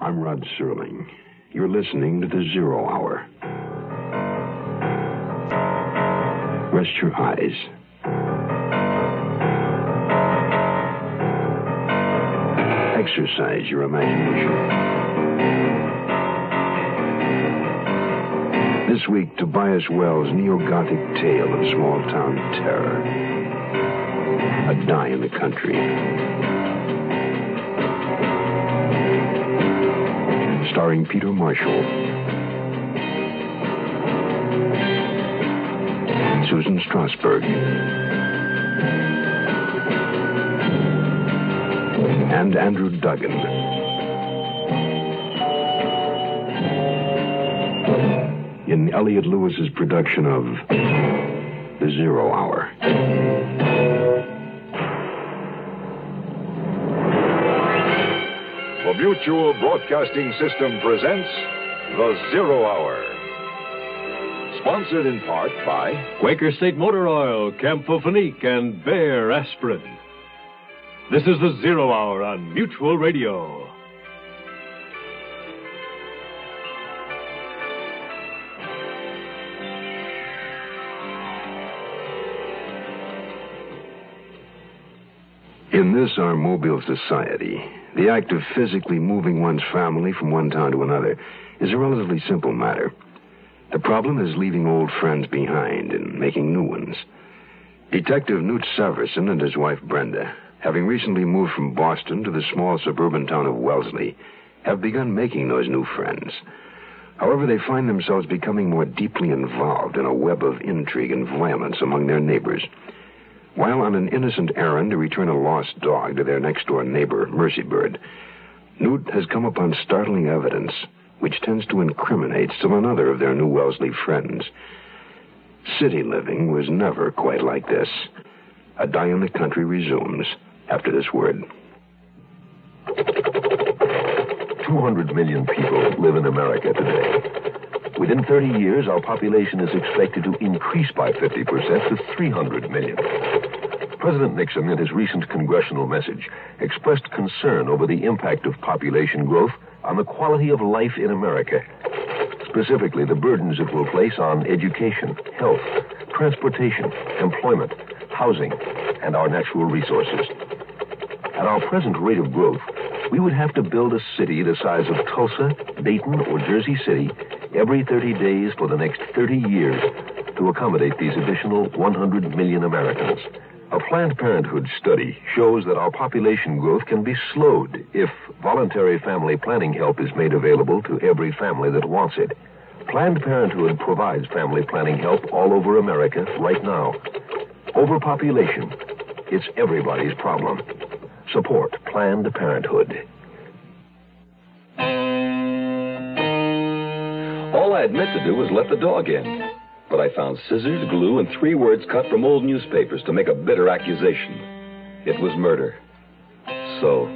I'm Rod Serling. You're listening to the Zero Hour. Rest your eyes. Exercise your imagination. This week, Tobias Wells' neo-Gothic tale of small-town terror. A die in the country. Starring Peter Marshall. Susan Strasberg. And Andrew Duggan. In Elliot Lewis's production of The Zero Hour. The Mutual Broadcasting System presents The Zero Hour. Sponsored in part by Quaker State Motor Oil, Campho-Phenique, and Bayer Aspirin. This is The Zero Hour on Mutual Radio. In this, our mobile society, the act of physically moving one's family from one town to another is a relatively simple matter. The problem is leaving old friends behind and making new ones. Detective Newt Severson and his wife Brenda, having recently moved from Boston to the small suburban town of Wellesley, have begun making those new friends. However, they find themselves becoming more deeply involved in a web of intrigue and violence among their neighbors. While on an innocent errand to return a lost dog to their next-door neighbor, Mercy Bird, Newt has come upon startling evidence which tends to incriminate still another of their new Wellesley friends. City living was never quite like this. A Die in the Country resumes after this word. 200 million people live in America today. Within 30 years, our population is expected to increase by 50% to 300 million. President Nixon, in his recent congressional message, expressed concern over the impact of population growth on the quality of life in America. Specifically, the burdens it will place on education, health, transportation, employment, housing, and our natural resources. At our present rate of growth, we would have to build a city the size of Tulsa, Dayton, or Jersey City every 30 days for the next 30 years to accommodate these additional 100 million Americans. A Planned Parenthood study shows that our population growth can be slowed if voluntary family planning help is made available to every family that wants it. Planned Parenthood provides family planning help all over America right now. Overpopulation, it's everybody's problem. Support Planned Parenthood. All I had meant to do was let the dog in. But I found scissors, glue, and 3 words cut from old newspapers to make a bitter accusation. It was murder. So,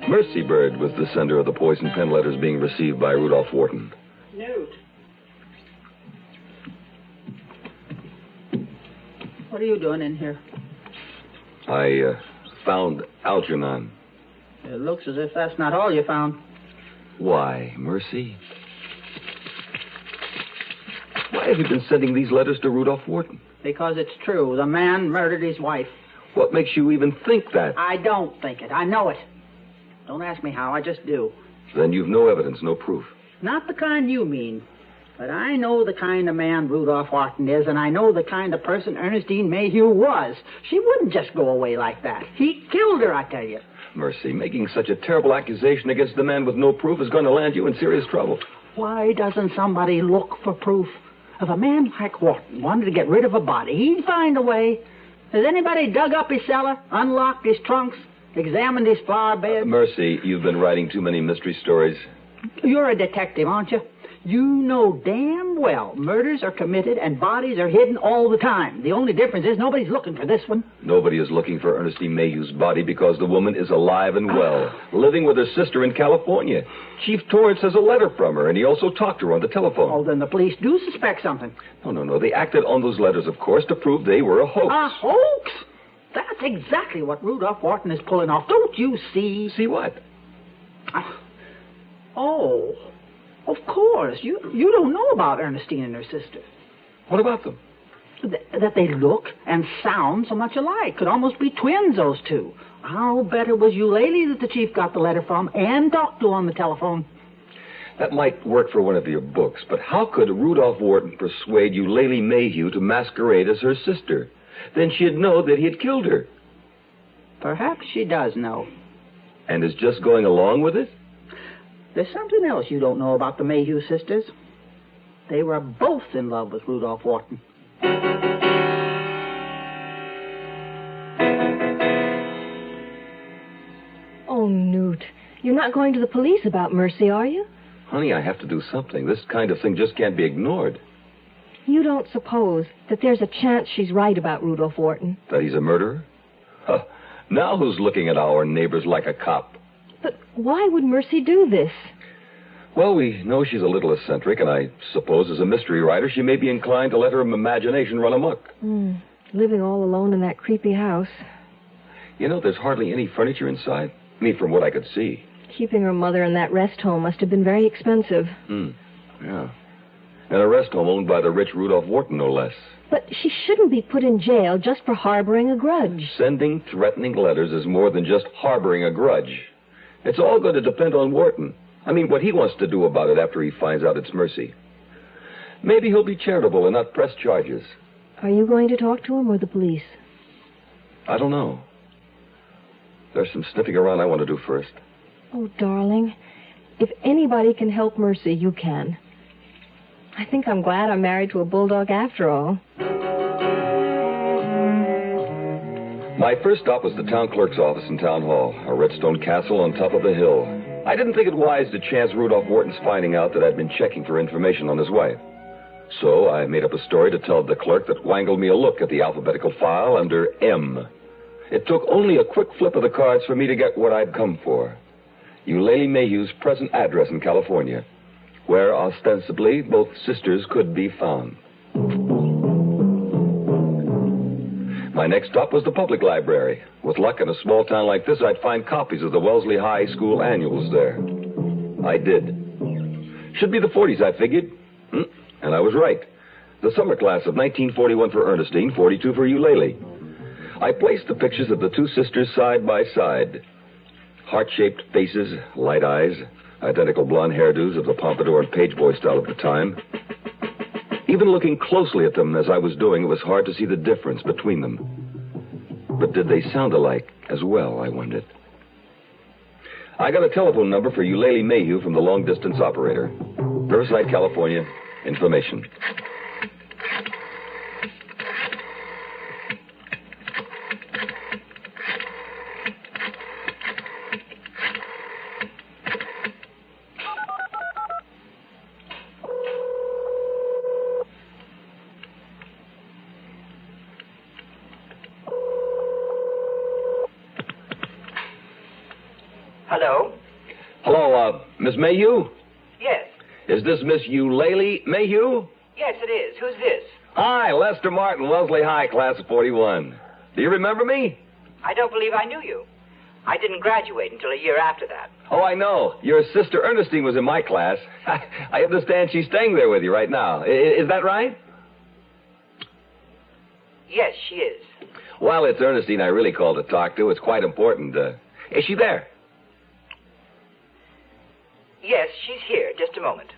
Mercy Bird was the sender of the poison pen letters being received by Rudolph Wharton. Newt. What are you doing in here? I found Algernon. It looks as if that's not all you found. Why, Mercy? Why have you been sending these letters to Rudolph Wharton? Because it's true. The man murdered his wife. What makes you even think that? I don't think it. I know it. Don't ask me how. I just do. Then you've no evidence, no proof. Not the kind you mean. But I know the kind of man Rudolph Wharton is, and I know the kind of person Ernestine Mayhew was. She wouldn't just go away like that. He killed her, I tell you. Mercy, making such a terrible accusation against the man with no proof is going to land you in serious trouble. Why doesn't somebody look for proof? If a man like Wharton wanted to get rid of a body, he'd find a way. Has anybody dug up his cellar, unlocked his trunks, examined his flower bed? Mercy, you've been writing too many mystery stories. You're a detective, aren't you? You know damn well murders are committed and bodies are hidden all the time. The only difference is nobody's looking for this one. Nobody is looking for Ernestine Mayhew's body because the woman is alive and well, living with her sister in California. Chief Torrance has a letter from her, and he also talked to her on the telephone. Oh, then the police do suspect something. No. They acted on those letters, of course, to prove they were a hoax. A hoax? That's exactly what Rudolph Wharton is pulling off. Don't you see? See what? Oh, of course. You don't know about Ernestine and her sister. What about them? That they look and sound so much alike. Could almost be twins, those two. I'll bet it was Eulalie that the chief got the letter from and talked to on the telephone. That might work for one of your books, but how could Rudolph Wharton persuade Eulalie Mayhew to masquerade as her sister? Then she'd know that he had killed her. Perhaps she does know. And is just going along with it? There's something else you don't know about the Mayhew sisters. They were both in love with Rudolph Wharton. Oh, Newt, you're not going to the police about Mercy, are you? Honey, I have to do something. This kind of thing just can't be ignored. You don't suppose that there's a chance she's right about Rudolph Wharton? That he's a murderer? Huh. Now who's looking at our neighbors like a cop? But why would Mercy do this? Well, we know she's a little eccentric, and I suppose as a mystery writer, she may be inclined to let her imagination run amok. Living all alone in that creepy house. You know, there's hardly any furniture inside. I mean, from what I could see. Keeping her mother in that rest home must have been very expensive. Yeah. And a rest home owned by the rich Rudolph Wharton, no less. But she shouldn't be put in jail just for harboring a grudge. Sending threatening letters is more than just harboring a grudge. It's all going to depend on Wharton. I mean, what he wants to do about it after he finds out it's Mercy. Maybe he'll be charitable and not press charges. Are you going to talk to him or the police? I don't know. There's some sniffing around I want to do first. Oh, darling, if anybody can help Mercy, you can. I think I'm glad I'm married to a bulldog after all. My first stop was the town clerk's office in Town Hall, a red stone castle on top of a hill. I didn't think it wise to chance Rudolph Wharton's finding out that I'd been checking for information on his wife. So I made up a story to tell the clerk that wangled me a look at the alphabetical file under M. It took only a quick flip of the cards for me to get what I'd come for. Eulalie Mayhew's present address in California, where ostensibly both sisters could be found. My next stop was the public library. With luck in a small town like this, I'd find copies of the Wellesley High School annuals there. I did. Should be the 40s, I figured. And I was right. The summer class of 1941 for Ernestine, 42 for Eulalie. I placed the pictures of the two sisters side by side. Heart-shaped faces, light eyes, identical blonde hairdos of the pompadour and page boy style of the time. Even looking closely at them as I was doing, it was hard to see the difference between them. But did they sound alike as well, I wondered. I got a telephone number for Eulalie Mayhew from the long-distance operator. Riverside, California. Information. Hello? Hello, Miss Mayhew? Yes. Is this Miss Eulalie Mayhew? Yes, it is. Who's this? Hi, Lester Martin, Wellesley High, class of 41. Do you remember me? I don't believe I knew you. I didn't graduate until a year after that. Oh, I know. Your sister Ernestine was in my class. I understand she's staying there with you right now. Is that right? Yes, she is. Well, it's Ernestine I really called to talk to. It's quite important. Is she there? Yes, she's here. Just a moment.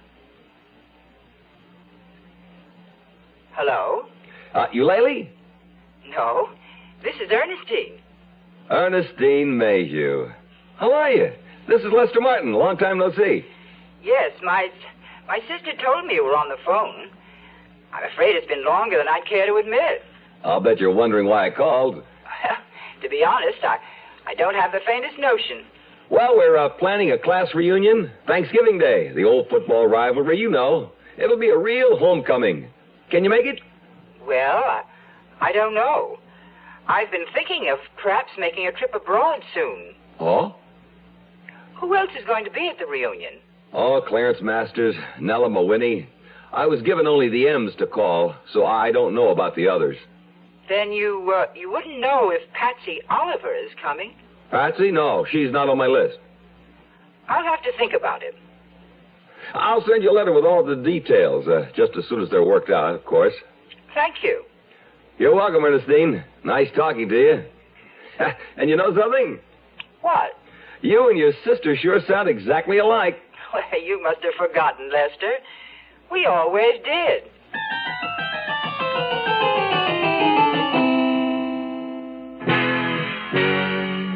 Hello? Eulalie? No, this is Ernestine. Ernestine Mayhew. How are you? This is Lester Martin. Long time no see. Yes, my sister told me you were on the phone. I'm afraid it's been longer than I'd care to admit. I'll bet you're wondering why I called. To be honest, I don't have the faintest notion. Well, we're planning a class reunion. Thanksgiving Day, the old football rivalry, you know. It'll be a real homecoming. Can you make it? Well, I don't know. I've been thinking of perhaps making a trip abroad soon. Oh? Who else is going to be at the reunion? Oh, Clarence Masters, Nella Mawhinney. I was given only the M's to call, so I don't know about the others. Then you wouldn't know if Patsy Oliver is coming? Patsy? No, she's not on my list. I'll have to think about it. I'll send you a letter with all the details, just as soon as they're worked out, of course. Thank you. You're welcome, Ernestine. Nice talking to you. And you know something? What? You and your sister sure sound exactly alike. Well, you must have forgotten, Lester. We always did.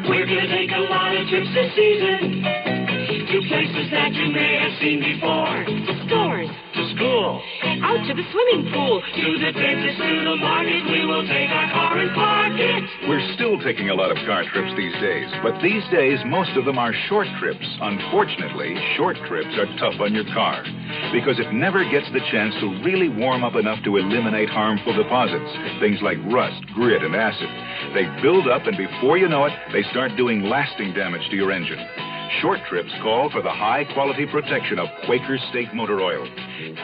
We're gonna take a lot of trips this season to places that you may have seen before. To stores. To school. Out to the swimming pool. To the dentist, to the market. We will take our car and park it. We're still taking a lot of car trips these days, but these days, most of them are short trips. Unfortunately, short trips are tough on your car because it never gets the chance to really warm up enough to eliminate harmful deposits, things like rust, grit, and acid. They build up, and before you know it, they start doing lasting damage to your engine. Short trips call for the high-quality protection of Quaker State Motor Oil.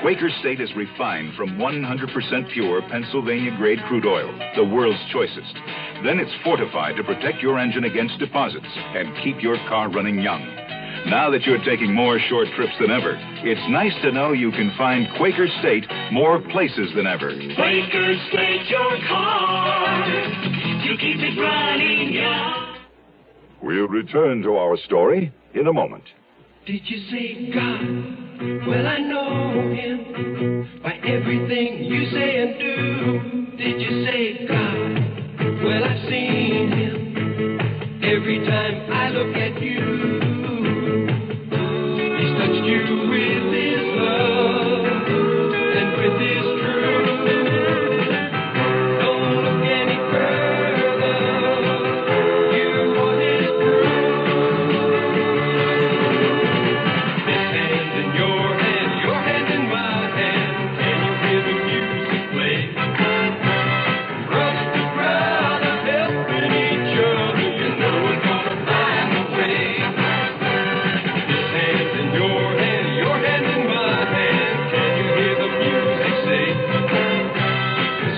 Quaker State is refined from 100% pure Pennsylvania-grade crude oil, the world's choicest. Then it's fortified to protect your engine against deposits and keep your car running young. Now that you're taking more short trips than ever, it's nice to know you can find Quaker State more places than ever. Quaker State, your car to keep it running young. We'll return to our story in a moment. Did you say God? Well, I know him by everything you say and do. Did you say God? Well, I've seen him every time I look at you. He's touched you with his love and with his truth. Don't look any further. You are his proof. This hand in your hand in my hand. Can you hear the music play? Brother to brother, helping each other. You know we're gonna find a way. This hand in your hand in my hand. Can you hear the music say?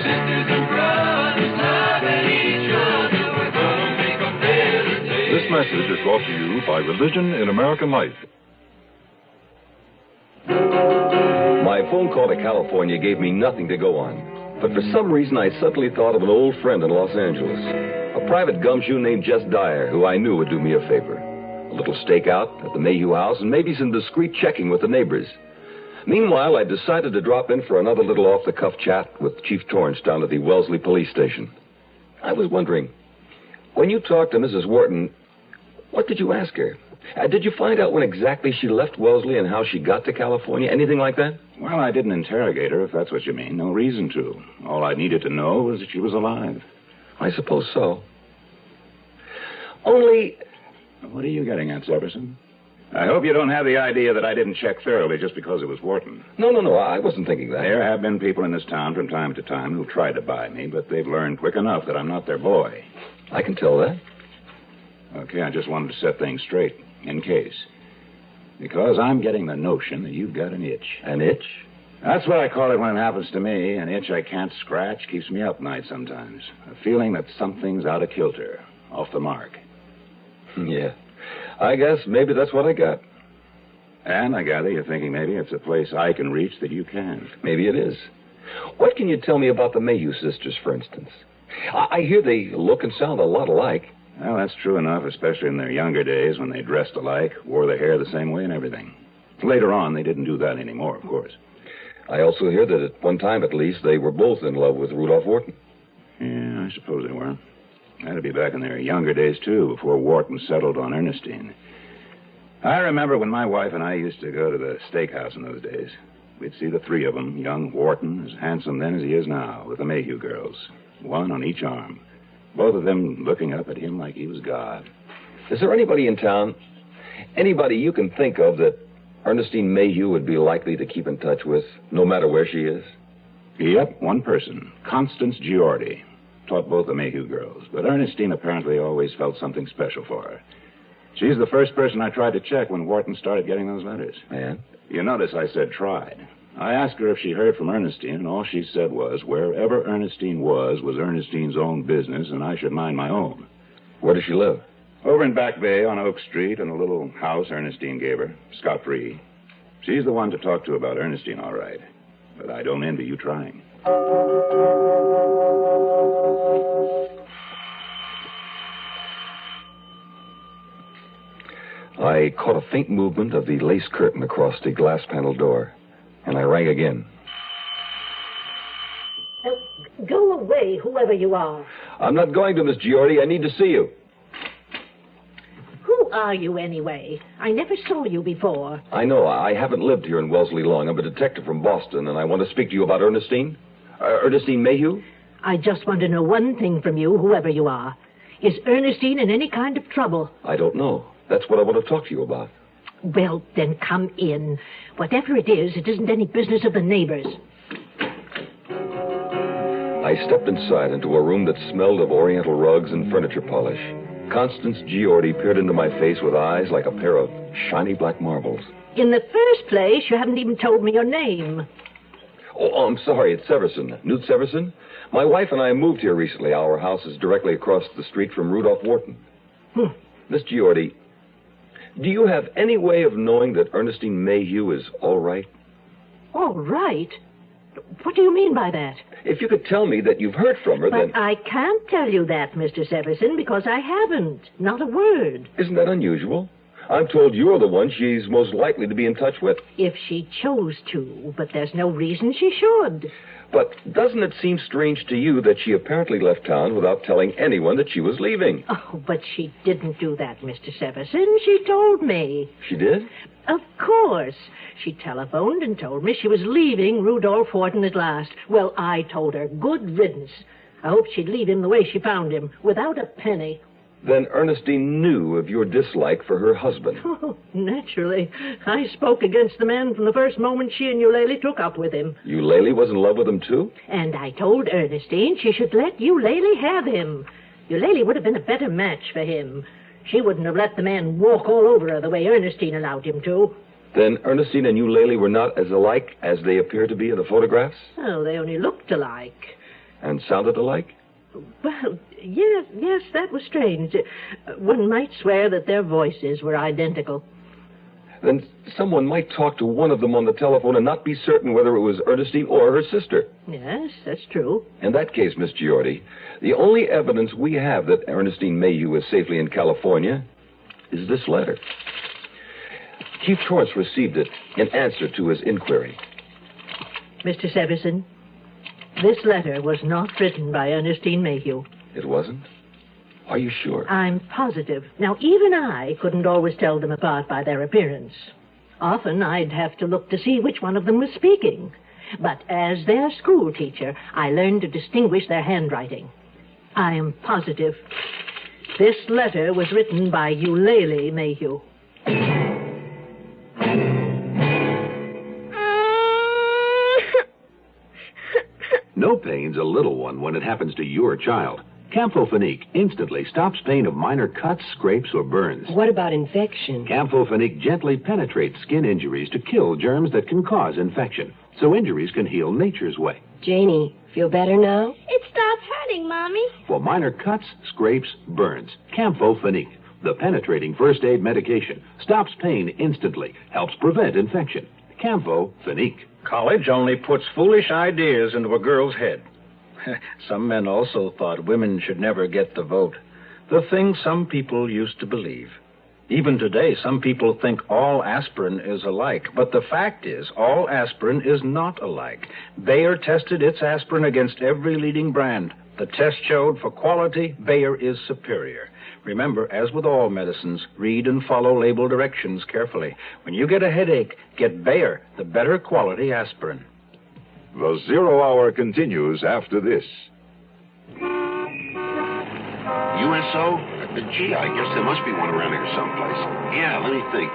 Sisters and brothers loving each other. We're gonna make a better day. This message is brought to you by Religion in American Life. My phone call to California gave me nothing to go on. But for some reason, I suddenly thought of an old friend in Los Angeles. A private gumshoe named Jess Dyer, who I knew would do me a favor. A little stakeout at the Mayhew house, and maybe some discreet checking with the neighbors. Meanwhile, I decided to drop in for another little off-the-cuff chat with Chief Torrance down at the Wellesley police station. I was wondering, when you talked to Mrs. Wharton, what did you ask her? Did you find out when exactly she left Wellesley and how she got to California? Anything like that? Well, I didn't interrogate her, if that's what you mean. No reason to. All I needed to know was that she was alive. I suppose so. Only... What are you getting at, Severson? I hope you don't have the idea that I didn't check thoroughly just because it was Wharton. No, I wasn't thinking that. There have been people in this town from time to time who've tried to buy me, but they've learned quick enough that I'm not their boy. I can tell that. Okay, I just wanted to set things straight, in case. Because I'm getting the notion that you've got an itch. An itch? That's what I call it when it happens to me. An itch I can't scratch keeps me up nights sometimes. A feeling that something's out of kilter, off the mark. Yeah. I guess maybe that's what I got. And I gather you're thinking maybe it's a place I can reach that you can't. Maybe it is. What can you tell me about the Mayhew sisters, for instance? I hear they look and sound a lot alike. Well, that's true enough, especially in their younger days when they dressed alike, wore their hair the same way and everything. Later on, they didn't do that anymore, of course. I also hear that at one time, at least, they were both in love with Rudolph Wharton. Yeah, I suppose they were. That'd be back in their younger days, too, before Wharton settled on Ernestine. I remember when my wife and I used to go to the steakhouse in those days. We'd see the three of them, young Wharton, as handsome then as he is now, with the Mayhew girls, one on each arm. Both of them looking up at him like he was God. Is there anybody in town, anybody you can think of that Ernestine Mayhew would be likely to keep in touch with, no matter where she is? Yep, one person. Constance Giordi. Taught both the Mayhew girls. But Ernestine apparently always felt something special for her. She's the first person I tried to check when Wharton started getting those letters. And? You notice I said tried. I asked her if she heard from Ernestine, and all she said was wherever Ernestine was Ernestine's own business, and I should mind my own. Where does she live? Over in Back Bay on Oak Street in a little house Ernestine gave her, scot-free. She's the one to talk to about Ernestine, all right. But I don't envy you trying. I caught a faint movement of the lace curtain across the glass panel door, and I rang again. Go away, whoever you are. I'm not going to, Miss Giordi. I need to see you. Who are you, anyway? I never saw you before. I know. I haven't lived here in Wellesley long. I'm a detective from Boston, and I want to speak to you about Ernestine. Ernestine Mayhew? I just want to know one thing from you, whoever you are. Is Ernestine in any kind of trouble? I don't know. That's what I want to talk to you about. Well, then come in. Whatever it is, it isn't any business of the neighbors. I stepped inside into a room that smelled of oriental rugs and furniture polish. Constance Giordi peered into my face with eyes like a pair of shiny black marbles. In the first place, you haven't even told me your name. Oh, I'm sorry. It's Severson. Newt Severson. My wife and I moved here recently. Our house is directly across the street from Rudolph Wharton. Miss Giordi, do you have any way of knowing that Ernestine Mayhew is all right? All right? What do you mean by that? If you could tell me that you've heard from her, then... But I can't tell you that, Mr. Severson, because I haven't. Not a word. Isn't that unusual? I'm told you're the one she's most likely to be in touch with. If she chose to, but there's no reason she should. But doesn't it seem strange to you that she apparently left town without telling anyone that she was leaving? Oh, but she didn't do that, Mr. Severson. She told me. She did? Of course. She telephoned and told me she was leaving Rudolph Wharton at last. Well, I told her, good riddance. I hoped she'd leave him the way she found him, without a penny. Then Ernestine knew of your dislike for her husband. Oh, naturally. I spoke against the man from the first moment she and Eulalie took up with him. Eulalie was in love with him, too? And I told Ernestine she should let Eulalie have him. Eulalie would have been a better match for him. She wouldn't have let the man walk all over her the way Ernestine allowed him to. Then Ernestine and Eulalie were not as alike as they appear to be in the photographs? Oh, they only looked alike. And sounded alike? Well, yes, that was strange. One might swear that their voices were identical. Then someone might talk to one of them on the telephone and not be certain whether it was Ernestine or her sister. Yes, that's true. In that case, Miss Giordi, the only evidence we have that Ernestine Mayhew is safely in California is this letter. Chief Torrance received it in answer to his inquiry. Mr. Severson, this letter was not written by Ernestine Mayhew. It wasn't? Are you sure? I'm positive. Now, even I couldn't always tell them apart by their appearance. Often I'd have to look to see which one of them was speaking. But as their school teacher, I learned to distinguish their handwriting. I am positive. This letter was written by Eulalie Mayhew. No pain's a little one when it happens to your child. Campho-Phenique instantly stops pain of minor cuts, scrapes, or burns. What about infection? Campho-Phenique gently penetrates skin injuries to kill germs that can cause infection, so injuries can heal nature's way. Janie, feel better now? It stopped hurting, Mommy. For minor cuts, scrapes, burns, Campho-Phenique, the penetrating first aid medication, stops pain instantly, helps prevent infection. Campho-Phenique. College only puts foolish ideas into a girl's head. Some men also thought women should never get the vote. The thing some people used to believe. Even today, some people think all aspirin is alike. But the fact is, all aspirin is not alike. Bayer tested its aspirin against every leading brand. The test showed for quality, Bayer is superior. Remember, as with all medicines, read and follow label directions carefully. When you get a headache, get Bayer, the better quality aspirin. The Zero Hour continues after this. USO? Gee, I guess there must be one around here someplace. Yeah, let me think.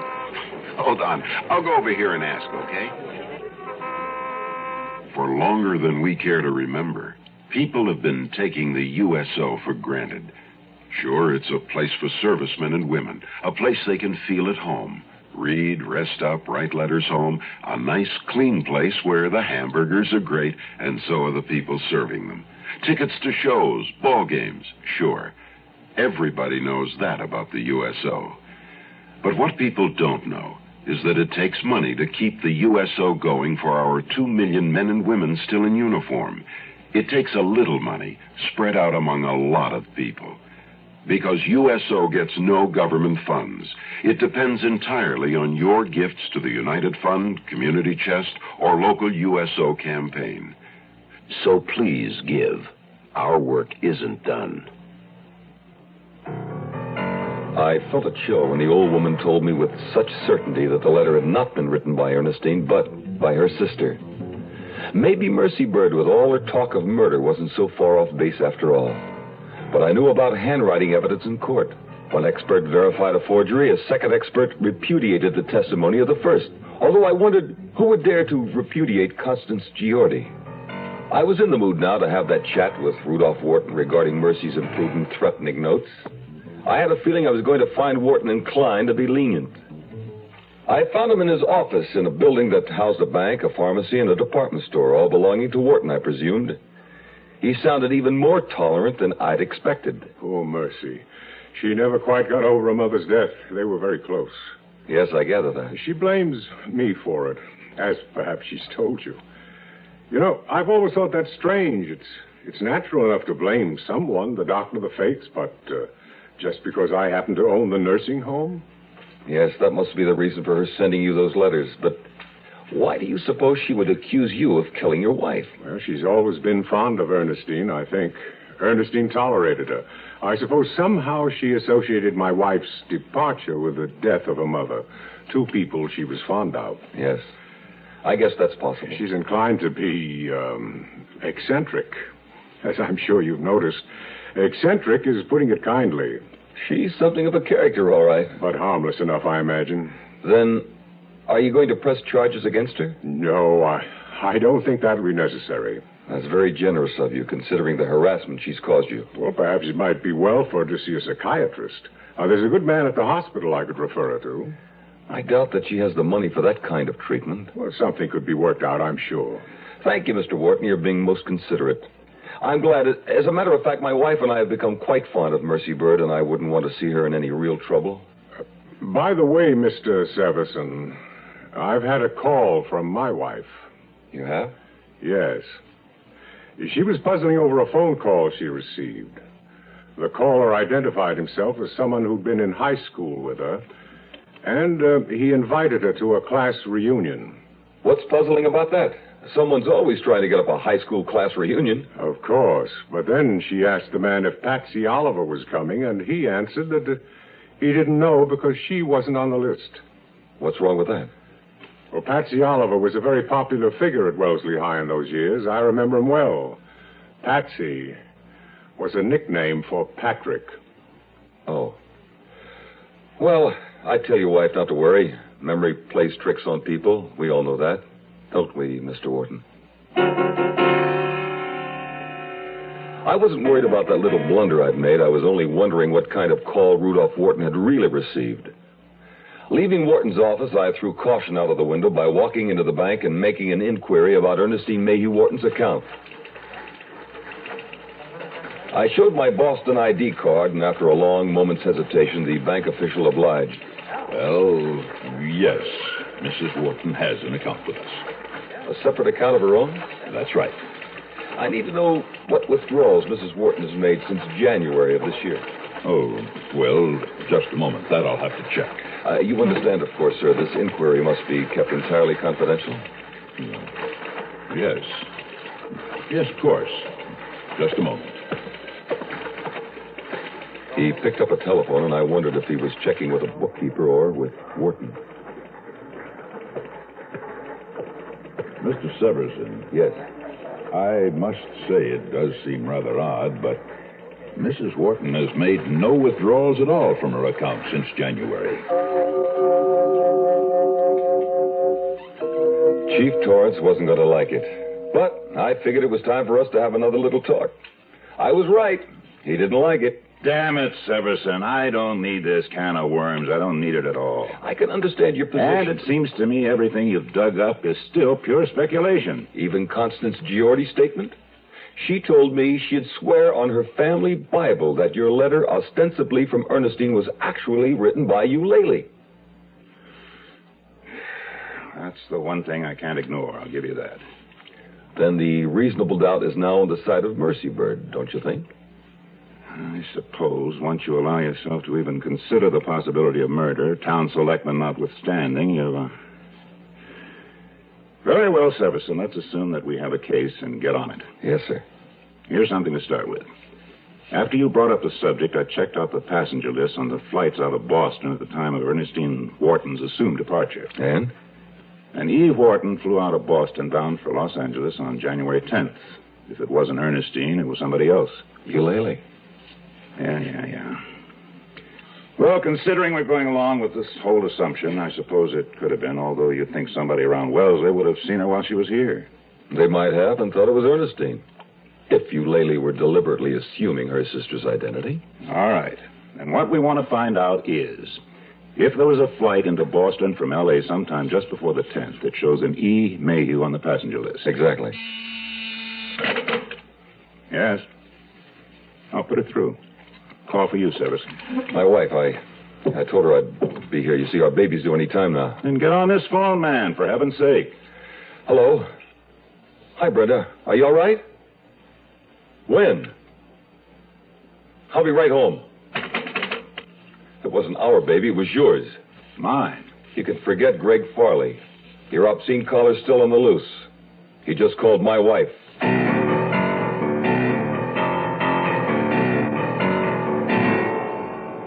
Hold on. I'll go over here and ask, okay? For longer than we care to remember, people have been taking the USO for granted. Sure, it's a place for servicemen and women, a place they can feel at home. Read, rest up, write letters home. A nice, clean place where the hamburgers are great, and so are the people serving them. Tickets to shows, ball games, sure. Everybody knows that about the USO. But what people don't know is that it takes money to keep the USO going for our 2 million men and women still in uniform. It takes a little money spread out among a lot of people. Because USO gets no government funds. It depends entirely on your gifts to the United Fund, Community Chest, or local USO campaign. So please give. Our work isn't done. I felt a chill when the old woman told me with such certainty that the letter had not been written by Ernestine, but by her sister. Maybe Mercy Bird, with all her talk of murder, wasn't so far off base after all. But I knew about handwriting evidence in court. One expert verified a forgery. A second expert repudiated the testimony of the first. Although I wondered who would dare to repudiate Constance Giordi. I was in the mood now to have that chat with Rudolph Wharton regarding Mercy's imprudent, threatening notes. I had a feeling I was going to find Wharton inclined to be lenient. I found him in his office in a building that housed a bank, a pharmacy, and a department store, all belonging to Wharton, I presumed. He sounded even more tolerant than I'd expected. Poor Mercy. She never quite got over her mother's death. They were very close. Yes, I gather that. She blames me for it, as perhaps she's told you. You know, I've always thought that strange. It's natural enough to blame someone, the doctor of the fates, but just because I happen to own the nursing home? Yes, that must be the reason for her sending you those letters, but why do you suppose she would accuse you of killing your wife? Well, she's always been fond of Ernestine, I think. Ernestine tolerated her. I suppose somehow she associated my wife's departure with the death of her mother. Two people she was fond of. Yes. I guess that's possible. She's inclined to be, eccentric. As I'm sure you've noticed. Eccentric is putting it kindly. She's something of a character, all right. But harmless enough, I imagine. Then, are you going to press charges against her? No, I don't think that'll be necessary. That's very generous of you, considering the harassment she's caused you. Well, perhaps it might be well for her to see a psychiatrist. There's a good man at the hospital I could refer her to. I doubt that she has the money for that kind of treatment. Well, something could be worked out, I'm sure. Thank you, Mr. Wharton. You're being most considerate. I'm glad. As a matter of fact, my wife and I have become quite fond of Mercy Bird, and I wouldn't want to see her in any real trouble. By the way, Mr. Severson, I've had a call from my wife. You have? Yes. She was puzzling over a phone call she received. The caller identified himself as someone who'd been in high school with her, and he invited her to a class reunion. What's puzzling about that? Someone's always trying to get up a high school class reunion. Of course. But then she asked the man if Patsy Oliver was coming, and he answered that he didn't know because she wasn't on the list. What's wrong with that? Well, Patsy Oliver was a very popular figure at Wellesley High in those years. I remember him well. Patsy was a nickname for Patrick. Oh. Well, I tell your wife not to worry. Memory plays tricks on people. We all know that. Don't we, Mr. Wharton? I wasn't worried about that little blunder I'd made. I was only wondering what kind of call Rudolph Wharton had really received. Leaving Wharton's office, I threw caution out of the window by walking into the bank and making an inquiry about Ernestine Mayhew Wharton's account. I showed my Boston ID card, and after a long moment's hesitation, the bank official obliged. Well, yes. Mrs. Wharton has an account with us. A separate account of her own? That's right. I need to know what withdrawals Mrs. Wharton has made since January of this year. Oh, well, just a moment. That I'll have to check. You understand, of course, sir, this inquiry must be kept entirely confidential? Yes. Yes, of course. Just a moment. He picked up a telephone, and I wondered if he was checking with a bookkeeper or with Wharton. Mr. Severson. Yes? I must say it does seem rather odd, but Mrs. Wharton has made no withdrawals at all from her account since January. Chief Torrance wasn't going to like it. But I figured it was time for us to have another little talk. I was right. He didn't like it. Damn it, Severson. I don't need this can of worms. I don't need it at all. I can understand your position. And it seems to me everything you've dug up is still pure speculation. Even Constance Giordi's statement? She told me she'd swear on her family Bible that your letter, ostensibly from Ernestine, was actually written by Eulalie. That's the one thing I can't ignore, I'll give you that. Then the reasonable doubt is now on the side of Mercy Bird, don't you think? I suppose once you allow yourself to even consider the possibility of murder, town selectmen notwithstanding, you've... Very well, Severson. Let's assume that we have a case and get on it. Yes, sir. Here's something to start with. After you brought up the subject, I checked out the passenger list on the flights out of Boston at the time of Ernestine Wharton's assumed departure. And? And Eve Wharton flew out of Boston bound for Los Angeles on January 10th. If it wasn't Ernestine, it was somebody else. Eulalie. Yeah. Well, considering we're going along with this whole assumption, I suppose it could have been, although you'd think somebody around Wellesley would have seen her while she was here. They might have and thought it was Ernestine. If Eulalie were deliberately assuming her sister's identity. All right. And what we want to find out is, if there was a flight into Boston from L.A. sometime just before the 10th that shows an E. Mayhew on the passenger list. Exactly. Yes? I'll put it through. Call for you, Severson. My wife, I told her I'd be here. You see, our baby's due any time now. Then get on this phone, man, for heaven's sake. Hello? Hi, Brenda. Are you all right? When? I'll be right home. It wasn't our baby, it was yours. Mine? You can forget Greg Farley. Your obscene caller's still on the loose. He just called my wife.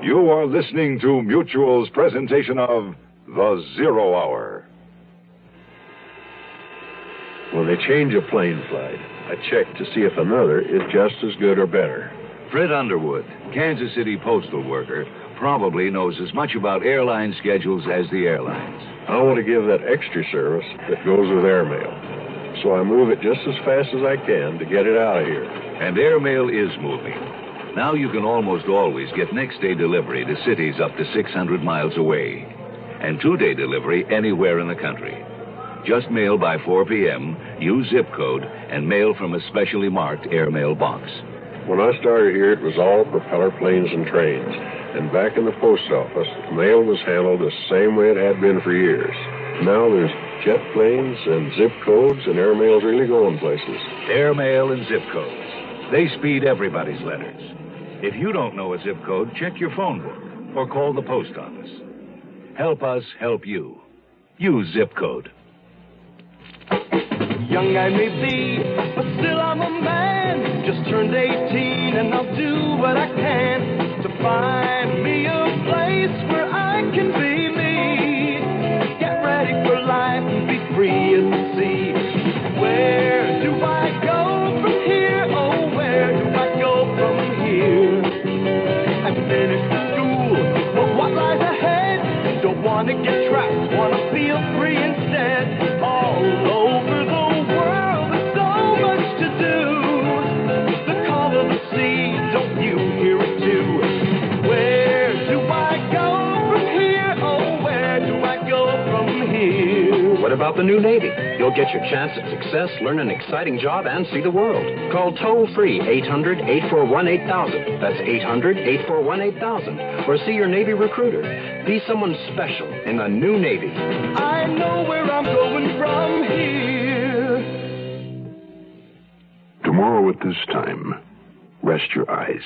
You are listening to Mutual's presentation of The Zero Hour. When they change a plane flight, I check to see if another is just as good or better. Fred Underwood, Kansas City postal worker, probably knows as much about airline schedules as the airlines. I want to give that extra service that goes with airmail. So I move it just as fast as I can to get it out of here. And airmail is moving. Now you can almost always get next-day delivery to cities up to 600 miles away. And two-day delivery anywhere in the country. Just mail by 4 p.m., use zip code, and mail from a specially marked airmail box. When I started here, it was all propeller planes and trains. And back in the post office, mail was handled the same way it had been for years. Now there's jet planes and zip codes, and airmail's really going places. Airmail and zip codes. They speed everybody's letters. If you don't know a zip code, check your phone book or call the post office. Help us help you. Use zip code. Young I may be, but still I'm a man. Just turned 18 and I'll do what I can to find me a place where I can be me. Get ready for life and be free as the sea. Where do I go from here? Oh, where do I go from here? I finished school, but what lies ahead? Don't want to get trapped, want to feel free instead. All over the world, there's so much to do. The call of the sea, don't you hear it too? Where do I go from here? Oh, where do I go from here? What about the new Navy? You'll get your chance at success, learn an exciting job, and see the world. Call toll-free 800-841-8000. That's 800-841-8000. Or see your Navy recruiter. Be someone special in the new Navy. I know where I'm going from here. Tomorrow at this time, rest your eyes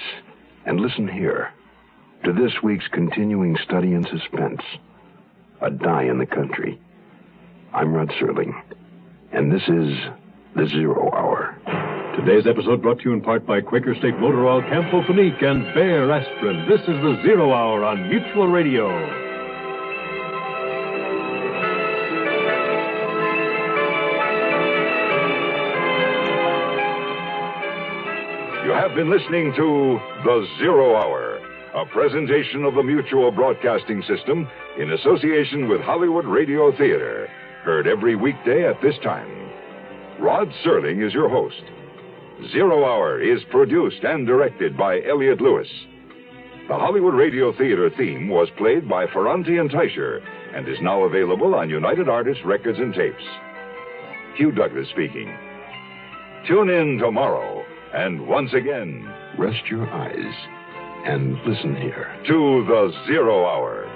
and listen here to this week's continuing study in suspense, A Die in the Country. I'm Rod Serling, and this is The Zero Hour. Today's episode brought to you in part by Quaker State Motor Oil, Campho-Phenique, and Bayer Aspirin. This is The Zero Hour on Mutual Radio. You have been listening to The Zero Hour, a presentation of the Mutual Broadcasting System in association with Hollywood Radio Theater. Heard every weekday at this time. Rod Serling is your host. Zero Hour is produced and directed by Elliott Lewis. The Hollywood Radio Theater theme was played by Ferranti and Teicher and is now available on United Artists Records and Tapes. Hugh Douglas speaking. Tune in tomorrow, and once again, rest your eyes and listen here to The Zero Hour.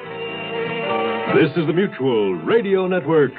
This is the Mutual Radio Network.